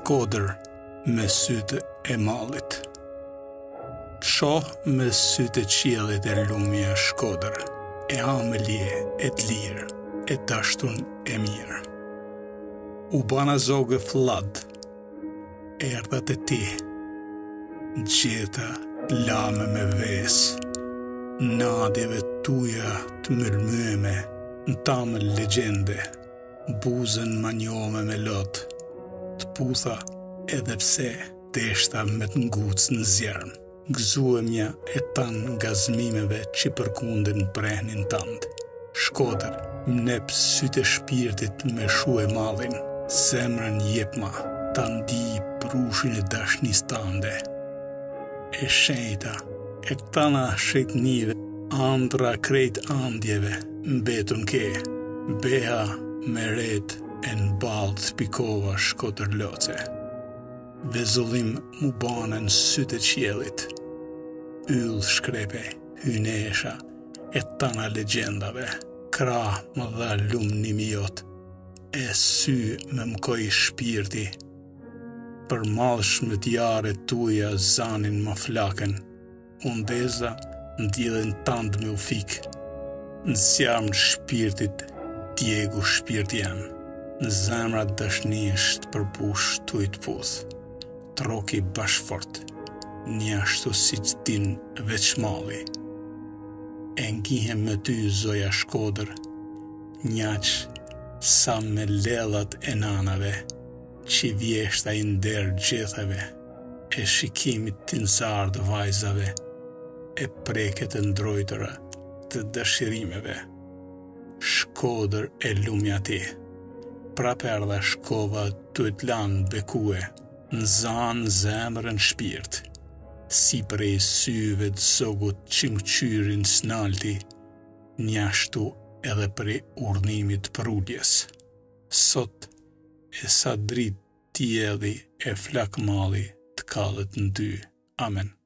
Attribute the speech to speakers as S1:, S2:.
S1: Shkodër me sytë e mallit. Shoh me sytë e qiellit e lumja Shkodër, e amelje, e lirë, e dashtun e mirë. U bana zogë flad, erdhat e ti, gjeta lame me ves, nadjeve tuja të mërmyeme, në tamë legjende, buzën manjome me lot, të putha edhe pse deshta me të ngucë në zjarm, gëzuemja e tanë nga zmimeve që përkundin prehnin tandë. Shkodër, mnep sytë e shpirtit me shu e mallin, zemrën jepma, ta ndi prushin e dashnis tande. E shenjta, e tana shetnive, andra krejt andjeve, mbetun ke, beha me ret e në balë të pikova Shkodër loce. Vezullim mu banën sytë e qiellit, yll shkrepe, hynesha, e tana legjendave, krah më dha lumnimi jot, e sy me mkoj shpirti, për mallshmet jare tuja zanin më flakën, undeza ndjedhen tand me u fik, në zjarm shpirtit djegu shpirti jam, në zemra dashnisht përpush tujt puth, troki bashfort, njashtu si që din veç malli. E ngihem me ty zoja Shkodër, njaq sa me lellat e nanave, që vjeshta i nder gjithave, e shikimit tinzardë vajzave, e preket e ndrojtëra të dëshirimeve. Shkodër e lumja ti, prape ardha shkova të t'lan bekue, në zanë zemrën shpirt, si prej syve të zogut që më qyrin s'nalti, njashtu edhe prej urnimit për ulljes. Sot e sa drit t'i edhi e flak malli të kallet në dy. Amen.